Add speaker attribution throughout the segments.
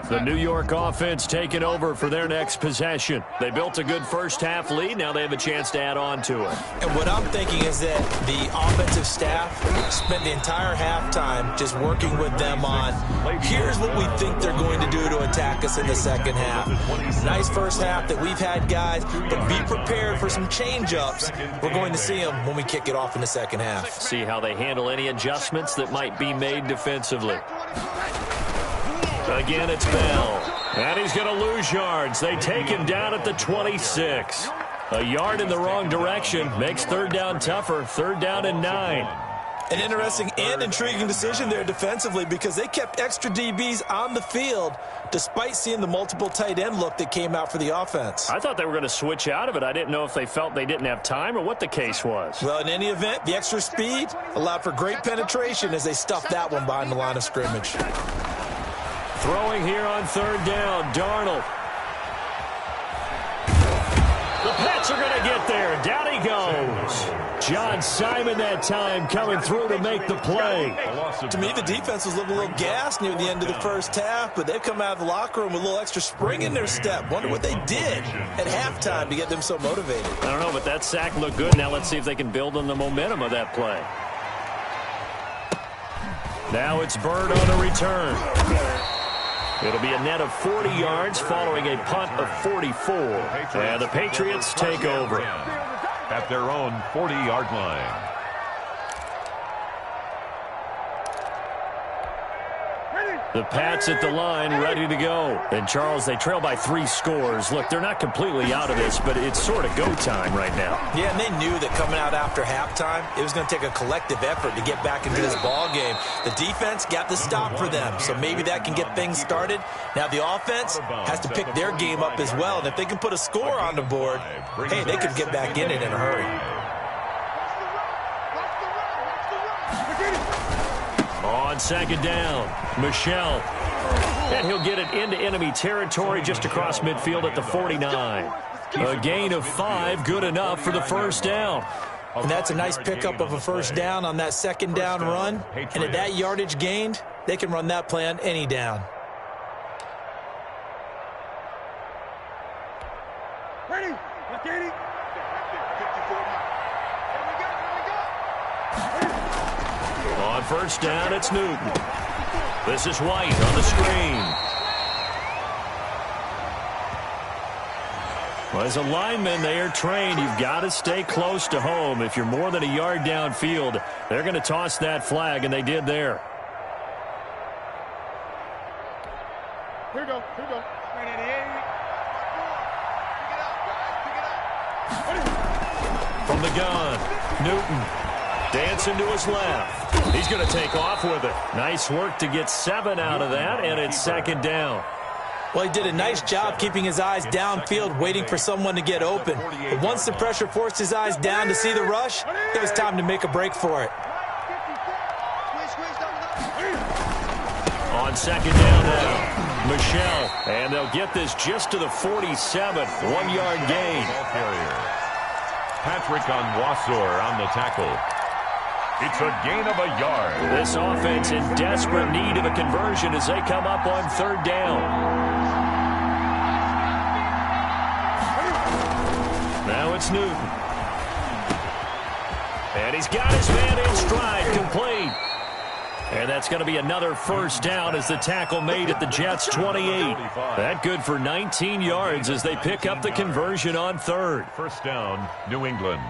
Speaker 1: The New York offense taking over for their next possession. They built a good first-half lead. Now they have a chance to add on to it.
Speaker 2: And what I'm thinking is that the offensive staff spent the entire halftime just working with them on, here's what we think they're going to do to attack us in the second half. Nice first half that we've had, guys, but be prepared for some change-ups. We're going to see them when we kick it off in the second half.
Speaker 1: See how they handle any adjustments that might be made defensively. Again, it's Bell. And he's going to lose yards. They take him down at the 26. A yard in the wrong direction makes third down tougher. Third down and 9.
Speaker 2: An interesting and intriguing decision there defensively because they kept extra DBs on the field despite seeing the multiple tight end look that came out for the offense.
Speaker 1: I thought they were going to switch out of it. I didn't know if they felt they didn't have time or what the case was.
Speaker 2: Well, in any event, the extra speed allowed for great penetration as they stuffed that one behind the line of scrimmage.
Speaker 1: Throwing here on third down, Darnold. The Pats are going to get there. Down he goes. John Simon that time coming through to make the play.
Speaker 2: To me, the defense was looking a little gassed near the end of the first half, but they've come out of the locker room with a little extra spring in their step. Wonder what they did at halftime to get them so motivated.
Speaker 1: I don't know, but that sack looked good. Now let's see if they can build on the momentum of that play. Now it's Bird on the return. It'll be a net of 40 yards following a punt of 44. And the Patriots take over
Speaker 3: at their own 40-yard line.
Speaker 1: The Pats at the line, ready to go. And, Charles, they trail by 3 scores. Look, they're not completely out of this, but it's sort of go time right now.
Speaker 2: Yeah, and they knew that coming out after halftime, it was going to take a collective effort to get back into this ball game. The defense got the stop for them, so maybe that can get things started. Now the offense has to pick their game up as well, and if they can put a score on the board, hey, they could get back in it in a hurry.
Speaker 1: On second down, Michel. And he'll get it into enemy territory just across midfield at the 49. A gain of 5, good enough for the first down.
Speaker 2: And that's a nice pickup of a first down on that second down run. And at that yardage gained, they can run that play on any down.
Speaker 4: Ready?
Speaker 1: On first down, it's Newton. This is White on the screen. Well, as a lineman, they are trained. You've got to stay close to home. If you're more than a yard downfield, they're going to toss that flag, and they did there.
Speaker 4: Here we go.
Speaker 1: From the gun, Newton dancing to his left. He's going to take off with it. Nice work to get 7 out of that, and it's second down.
Speaker 2: Well, he did a nice job keeping his eyes downfield, waiting for someone to get open. But once the pressure forced his eyes down to see the rush, it was time to make a break for it.
Speaker 1: On second down now, Michel. And they'll get this just to the 47. 1-yard gain.
Speaker 3: Patrick Onwuasor on the tackle. It's a gain of a yard.
Speaker 1: This offense in desperate need of a conversion as they come up on third down. Now it's Newton. And he's got his man in stride, complete. And that's going to be another first down as the tackle made at the Jets' 28. That good for 19 yards as they pick up the conversion on third.
Speaker 3: First down, New England.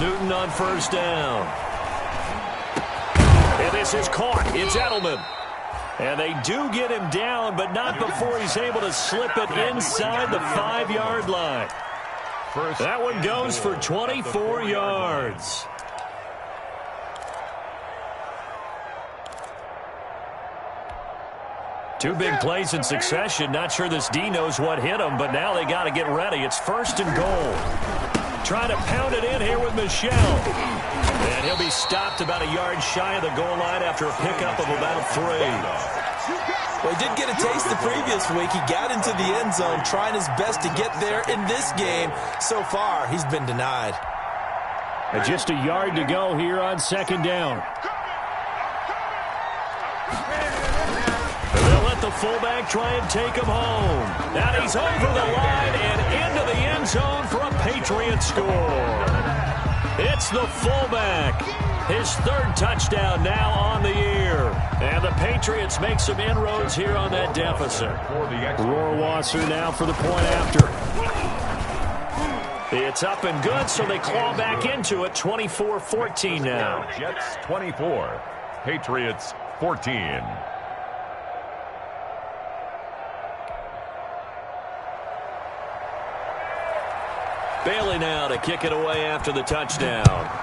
Speaker 1: Newton on first down. And this is caught. It's Edelman. And they do get him down, but not before he's able to slip it inside the 5-yard line. That one goes for 24 yards. Two big plays in succession. Not sure this D knows what hit him, but now they got to get ready. It's first and goal. Trying to pound it in here with Michel. And he'll be stopped about a yard shy of the goal line after a pickup of about 3.
Speaker 2: Well, he did get a taste the previous week. He got into the end zone trying his best to get there in this game. So far, he's been denied.
Speaker 1: And just a yard to go here on second down. They'll let the fullback try and take him home. And he's over the line and into the end zone for a Patriot score. It's the fullback. His third touchdown now on the year. And the Patriots make some inroads here on that deficit. Rohrwasser now for the point after. It's up and good, so they claw back into it. 24-14 now.
Speaker 3: Jets 24, Patriots 14.
Speaker 1: Bailey now to kick it away after the touchdown.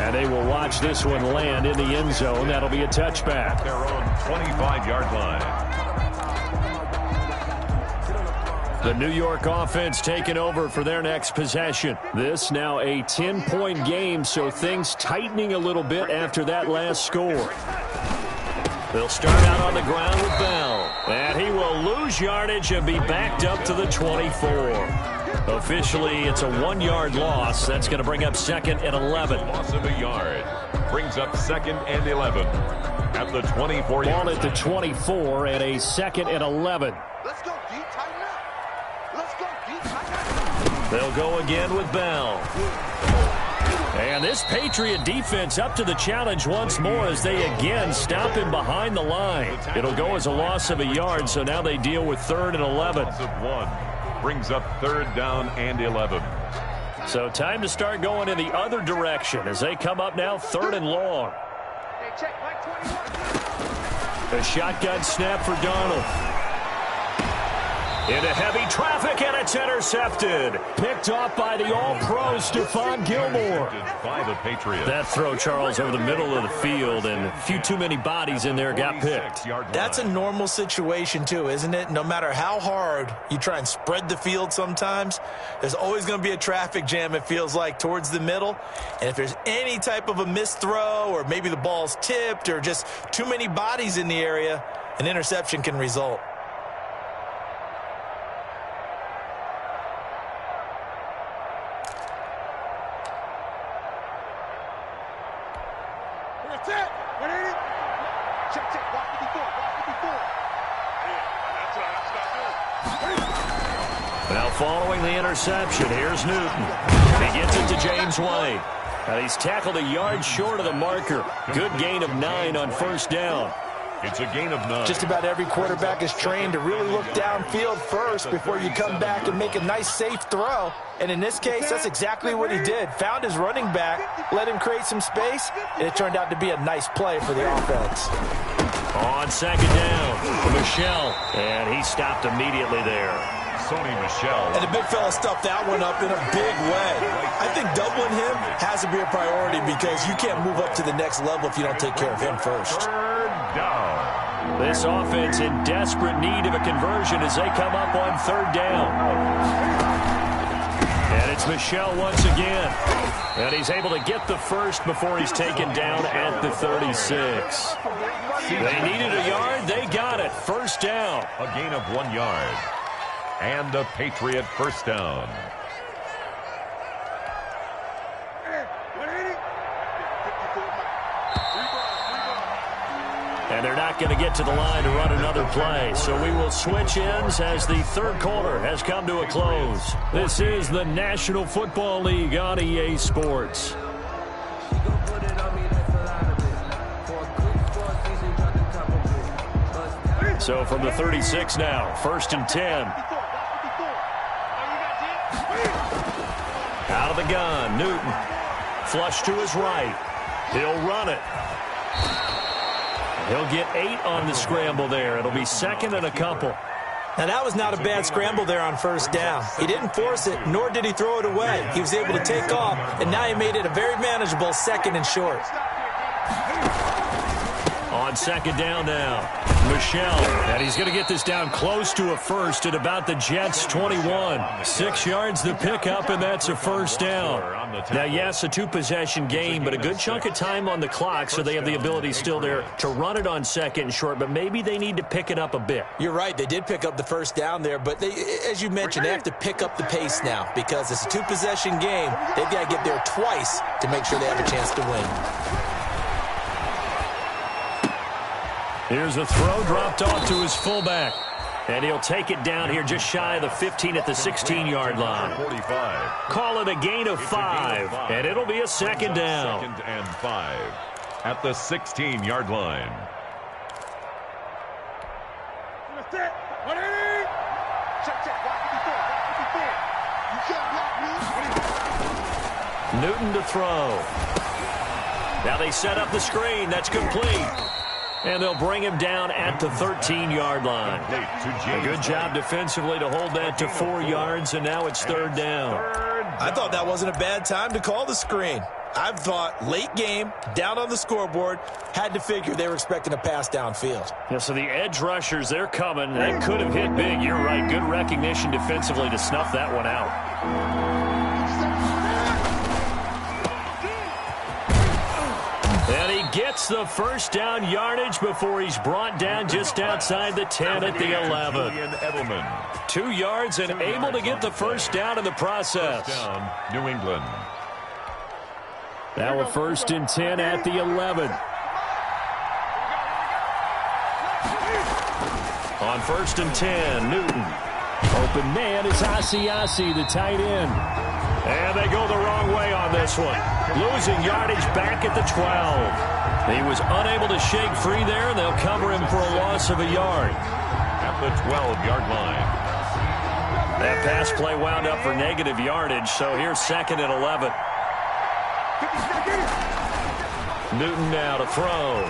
Speaker 1: And they will watch this one land in the end zone. That'll be a touchback.
Speaker 3: Their own 25-yard line.
Speaker 1: The New York offense taking over for their next possession. This now a 10-point game, so things tightening a little bit after that last score. They'll start out on the ground with Bell. And he will lose yardage and be backed up to the 24. Officially, it's a 1-yard loss. That's going to bring up second and 11.
Speaker 3: Loss of a yard. Brings up second and 11. At the 24.
Speaker 1: Ball at the 24 and a second and 11.
Speaker 4: Let's go deep, tighten up. Let's go deep, tighten up.
Speaker 1: They'll go again with Bell. And this Patriot defense up to the challenge once more as they again stop him behind the line. It'll go as a loss of a yard, so now they deal with third and 11.
Speaker 3: Loss of 1. Brings up third down and 11.
Speaker 1: So time to start going in the other direction as they come up now third and long.
Speaker 4: Hey, check, Mike 21.
Speaker 1: A shotgun snap for Donald. Into heavy traffic, and it's intercepted. Picked off by the all-pro Stephon Gilmore.
Speaker 3: By the Patriots.
Speaker 1: That throw, Charles, over the middle of the field, and a few too many bodies in there got picked.
Speaker 2: That's a normal situation, too, isn't it? No matter how hard you try and spread the field sometimes, there's always going to be a traffic jam, it feels like, towards the middle. And if there's any type of a missed throw, or maybe the ball's tipped, or just too many bodies in the area, an interception can result.
Speaker 1: Now following the interception, here's Newton. He gets it to James White. And he's tackled a yard short of the marker. Good gain of 9 on first down.
Speaker 3: It's a gain of 9.
Speaker 2: Just about every quarterback is trained to really look downfield first before you come back and make a nice, safe throw. And in this case, that's exactly what he did. Found his running back, let him create some space, and it turned out to be a nice play for the offense.
Speaker 1: On second down, Michel. And he stopped immediately there.
Speaker 3: Sony Michel.
Speaker 2: And the big fella stuffed that one up in a big way. I think doubling him has to be a priority because you can't move up to the next level if you don't take care of him first.
Speaker 3: Third down.
Speaker 1: This offense in desperate need of a conversion as they come up on third down. And it's Michel once again. And he's able to get the first before he's taken down at the 36. They needed a yard. They got it. First down.
Speaker 3: A gain of 1 yard. And a Patriot first down.
Speaker 1: And they're not going to get to the line to run another play. So we will switch ends as the third quarter has come to a close. This is the National Football League on EA Sports. So from the 36 now, first and 10. Out of the gun, Newton. Flush to his right. He'll run it. He'll get 8 on the scramble there. It'll be second and a couple.
Speaker 2: Now, that was not a bad scramble there on first down. He didn't force it, nor did he throw it away. He was able to take off, and now he made it a very manageable second and short.
Speaker 1: On On second down now, Michelle. And he's going to get this down close to a first at about the Jets' 21. 6 yards the pickup, and that's a first down. Now, yes, a two-possession game, but a good chunk of time on the clock, so they have the ability still there to run it on second and short, but maybe they need to pick it up a bit.
Speaker 2: You're right. They did pick up the first down there, but they, as you mentioned, they have to pick up the pace now because it's a two-possession game. They've got to get there twice to make sure they have a chance to win.
Speaker 1: Here's a throw dropped off to his fullback. And he'll take it down here just shy of the 15 at the 16-yard line.
Speaker 3: 45.
Speaker 1: Call it a gain of 5, and it'll be a second down.
Speaker 3: 2nd and 5 at the 16-yard line.
Speaker 1: Newton to throw. Now they set up the screen. That's complete. And they'll bring him down at the 13-yard line. A good job defensively to hold that to 4 yards, and now it's third down.
Speaker 2: I thought that wasn't a bad time to call the screen. I thought late game, down on the scoreboard, had to figure they were expecting a pass downfield.
Speaker 1: Yeah, so the edge rushers, they're coming. They could have hit big. You're right. Good recognition defensively to snuff that one out. And he gets the first down yardage before he's brought down just outside the 10 at the 11. 2 yards and able to get the first down in the process.
Speaker 3: Down, New England.
Speaker 1: Now a 1st and 10 at the 11. On 1st and 10, Newton. Open man is Asiasi, the tight end. And they go the wrong way on this one. Losing yardage back at the 12. He was unable to shake free there, and they'll cover him for a loss of a yard.
Speaker 3: At the 12-yard line.
Speaker 1: That pass play wound up for negative yardage, so here's 2nd and 11. Newton now to throw.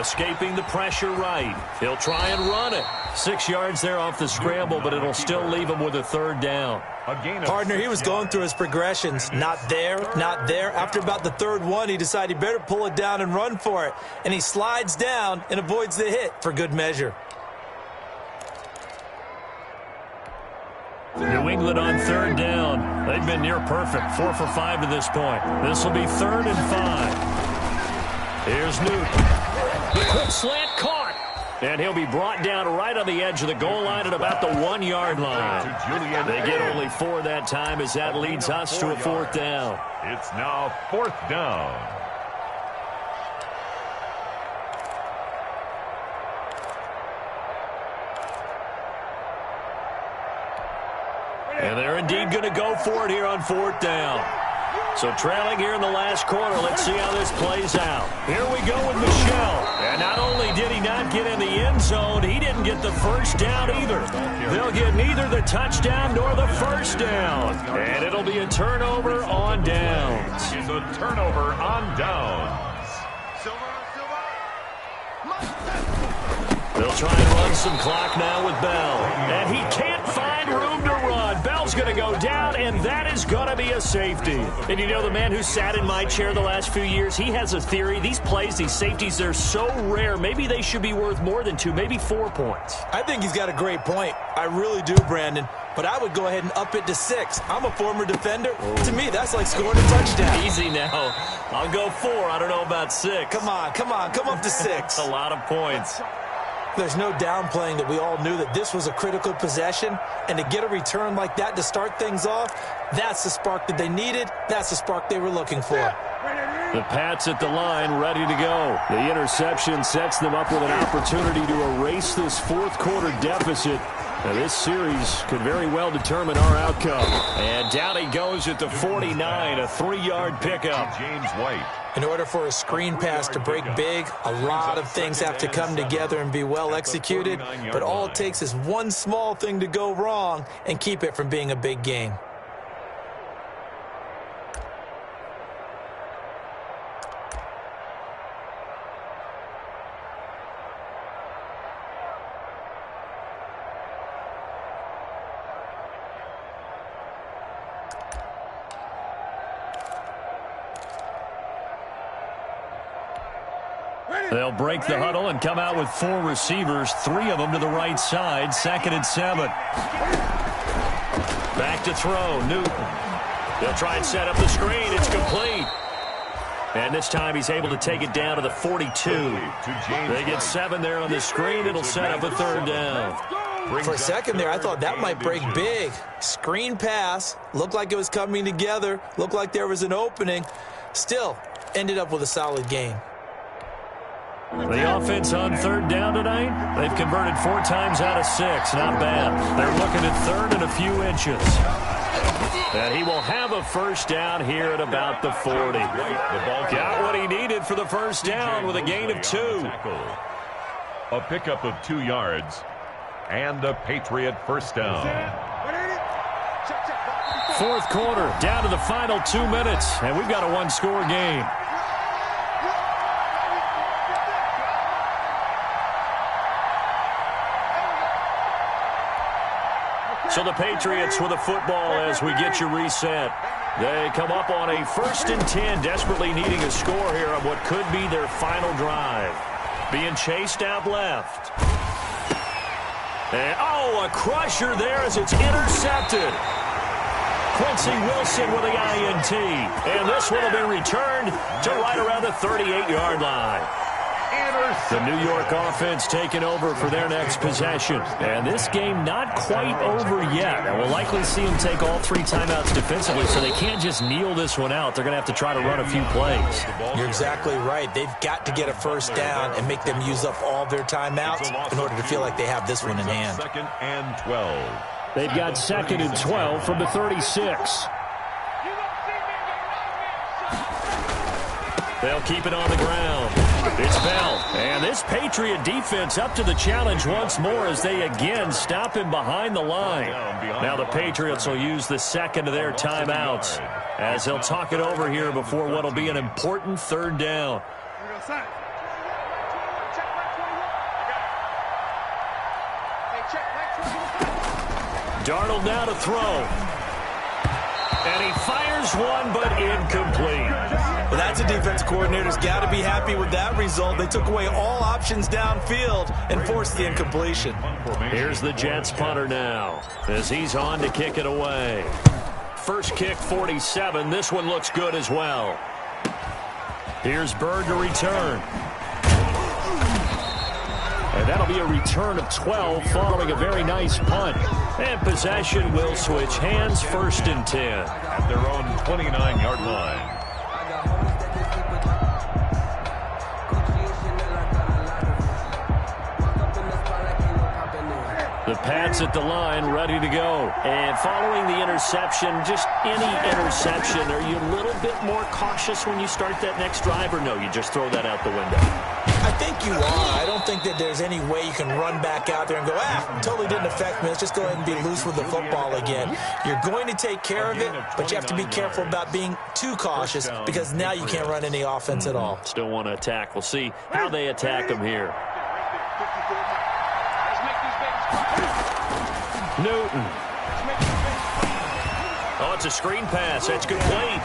Speaker 1: Escaping the pressure right. He'll try and run it. 6 yards there off the scramble, but it'll still leave him with a third down.
Speaker 2: Partner, he was going through his progressions. Not there, not there. After about the third one, he decided he better pull it down and run for it. And he slides down and avoids the hit for good measure.
Speaker 1: New England on third down. They've been near perfect. 4 for 5 to this point. This will be 3rd and 5. Here's Newton. The quick slant caught. And he'll be brought down right on the edge of the goal line at about the 1-yard line. They get only 4 that time as that leads us to a 4th down.
Speaker 3: It's now 4th down.
Speaker 1: And they're indeed going to go for it here on 4th down. So trailing here in the last quarter, let's see how this plays out. Here we go with Michelle. And not only did he not get in the end zone, he didn't get the first down either. They'll get neither the touchdown nor the first down. And it'll be a turnover on downs.
Speaker 3: It's a turnover on downs.
Speaker 1: They'll try and run some clock now with Bell. And he can't find room to run. Bell's going to go down, and that is going to be a safety. And you know, the man who sat in my chair the last few years, he has a theory. These plays, these safeties, they're so rare. Maybe they should be worth more than 2, maybe 4 points.
Speaker 2: I think he's got a great point. I really do, Brandon. But I would go ahead and up it to 6. I'm a former defender. To me, that's like scoring a touchdown.
Speaker 1: Easy now. I'll go 4. I don't know about 6.
Speaker 2: Come on. Come up to 6.
Speaker 1: A lot of points.
Speaker 2: There's no downplaying that we all knew that this was a critical possession, and to get a return like that to start things off, that's the spark that they needed. That's the spark they were looking for.
Speaker 1: The Pats at the line, ready to go. The interception sets them up with an opportunity to erase this 4th quarter deficit. Now, this series could very well determine our outcome. And down he goes at the 49, a 3-yard pickup.
Speaker 3: James White.
Speaker 2: In order for a screen pass to break big, a lot of things have to come together and be well executed. But all it takes is one small thing to go wrong and keep it from being a big game.
Speaker 4: Ready?
Speaker 1: They'll break the huddle and come out with 4 receivers, 3 of them to the right side, 2nd and 7. Back to throw, Newton. They'll try and set up the screen. It's complete. And this time he's able to take it down to the 42. They get 7 there on the screen. It'll set up a 3rd down.
Speaker 2: For a second there, I thought that might break big. Screen pass. Looked like it was coming together. Looked like there was an opening. Still, ended up with a solid game.
Speaker 1: The offense on 3rd down tonight, they've converted 4 times out of 6. Not bad. They're looking at 3rd and a few inches. And he will have a 1st down here at about the 40. Got what he needed for the 1st down with a gain of 2.
Speaker 3: A pickup of 2 yards and a Patriot 1st down.
Speaker 1: 4th quarter, down to the final 2 minutes, and we've got a 1-score game. So the Patriots with a football as we get you reset. They come up on a 1st and 10, desperately needing a score here on what could be their final drive. Being chased out left. And, a crusher there as it's intercepted. Quincy Wilson with the INT. And this one will be returned to right around the 38-yard line. The New York offense taking over for their next possession. And this game not quite over yet. And we'll likely see them take all 3 timeouts defensively, so they can't just kneel this one out. They're going to have to try to run a few plays.
Speaker 2: You're exactly right. They've got to get a 1st down and make them use up all their timeouts in order to feel like they have this one in hand.
Speaker 3: 2nd and 12.
Speaker 1: They've got 2nd and 12 from the 36. They'll keep it on the ground. It's Bell. And this Patriot defense up to the challenge once more as they again stop him behind the line. Now the Patriots will use the 2nd of their timeouts as they'll talk it over here before what will be an important 3rd down. Darnold now to throw. And he fires one, but incomplete.
Speaker 2: Well, that's a defensive coordinator's got to be happy with that result. They took away all options downfield and forced the incompletion.
Speaker 1: Here's the Jets punter now as he's on to kick it away. First kick, 47. This one looks good as well. Here's Bird to return. And that'll be a return of 12 following a very nice punt. And possession will switch hands, 1st and 10.
Speaker 3: At their own 29-yard line.
Speaker 1: The Pats at the line, ready to go. And following the interception, just any interception, are you a little bit more cautious when you start that next drive, or no, you just throw that out the window?
Speaker 2: I think you are. I don't think that there's any way you can run back out there and go, totally didn't affect me. Let's just go ahead and be loose with the football again. You're going to take care of it, but you have to be careful about being too cautious because now you can't run any offense at all.
Speaker 1: Still want to attack. We'll see how they attack them here. Newton. Oh, it's a screen pass. That's complete.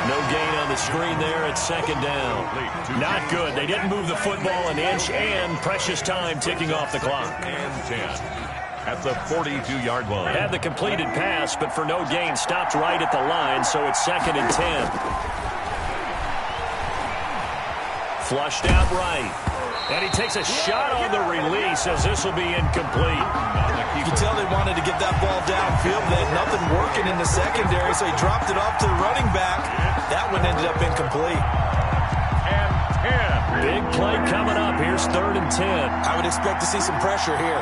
Speaker 1: No gain on the screen there at 2nd down. Not good. They didn't move the football an inch, and precious time ticking off the clock.
Speaker 3: And 10 at the 42-yard line.
Speaker 1: Had the completed pass, but for no gain, stopped right at the line, so it's 2nd and 10. Flushed out right. And he takes a shot on the release as this will be incomplete.
Speaker 2: You can tell they wanted to get that ball downfield. They had nothing working in the secondary, so he dropped it off to the running back. That one ended up incomplete.
Speaker 3: And 10.
Speaker 1: Big play coming up. Here's 3rd and 10.
Speaker 2: I would expect to see some pressure here.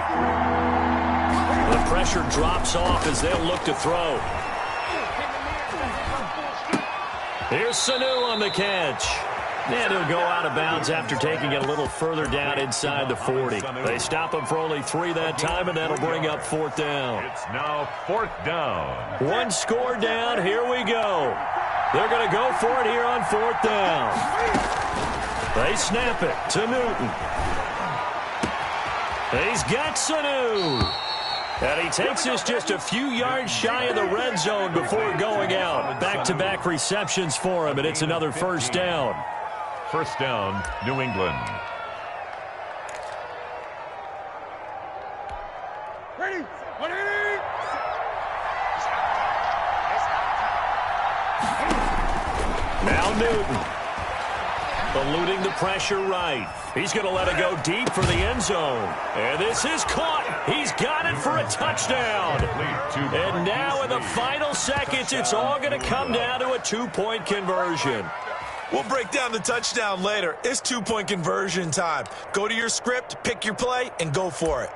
Speaker 1: The pressure drops off as they'll look to throw. Here's Sanu on the catch. And he'll go out of bounds after taking it a little further down inside the 40. They stop him for only 3 that time, and that'll bring up 4th down.
Speaker 3: It's now 4th down.
Speaker 1: 1 score down. Here we go. They're going to go for it here on 4th down. They snap it to Newton. He's got Sanu. And he takes us just a few yards shy of the red zone before going out. Back-to-back receptions for him, and it's another 1st down.
Speaker 3: First down, New England.
Speaker 4: Ready?
Speaker 1: Now Newton. Eluding the pressure right. He's going to let it go deep for the end zone. And this is caught. He's got it for a touchdown. And now in the final seconds, it's all going to come down to a two-point conversion.
Speaker 2: We'll break down the touchdown later. It's two-point conversion time. Go to your script, pick your play, and go for it.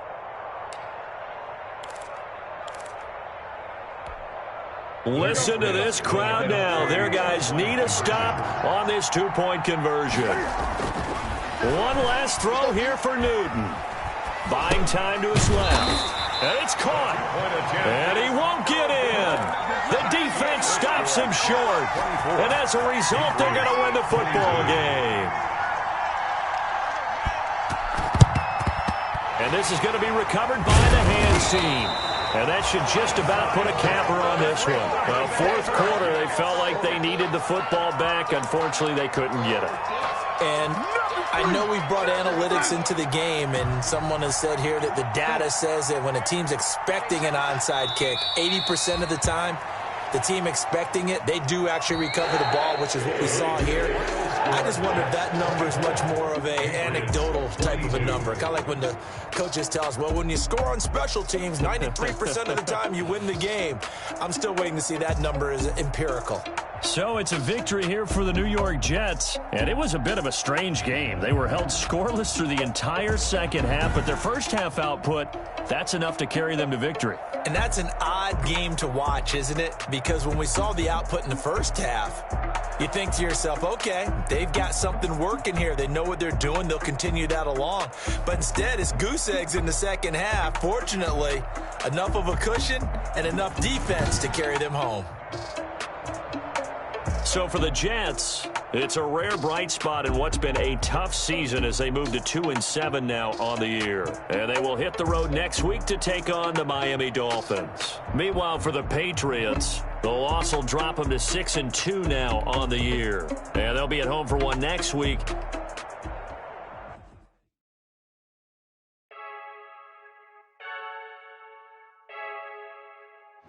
Speaker 1: Listen to this crowd now. Their guys need a stop on this two-point conversion. One last throw here for Newton. Buying time to his left. And it's caught. And he won't get in. The defense stops him short. And as a result, they're going to win the football game. And this is going to be recovered by the hands team. And that should just about put a capper on this one. Well, fourth quarter, they felt like they needed the football back. Unfortunately, they couldn't get it.
Speaker 2: And I know we've brought analytics into the game, and someone has said here that the data says that when a team's expecting an onside kick, 80% of the time, the team expecting it, they do actually recover the ball, which is what we saw here. I just wonder if that number is much more of an anecdotal type of a number. Kind of like when the coaches tell us, well, when you score on special teams, 93% of the time you win the game. I'm still waiting to see that number is empirical.
Speaker 1: So it's a victory here for the New York Jets, and it was a bit of a strange game. They were held scoreless through the entire second half, but their first half output, that's enough to carry them to victory.
Speaker 2: And that's an odd game to watch, isn't it? Because when we saw the output in the first half, you think to yourself, okay, they've got something working here. They know what they're doing. They'll continue that along. But instead, it's goose eggs in the second half. Fortunately, enough of a cushion and enough defense to carry them home.
Speaker 1: So for the Jets, it's a rare bright spot in what's been a tough season as they move to 2-7 now on the year. And they will hit the road next week to take on the Miami Dolphins. Meanwhile, for the Patriots, the loss will drop them to 6-2 now on the year. And they'll be at home for one next week.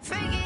Speaker 5: Freaky.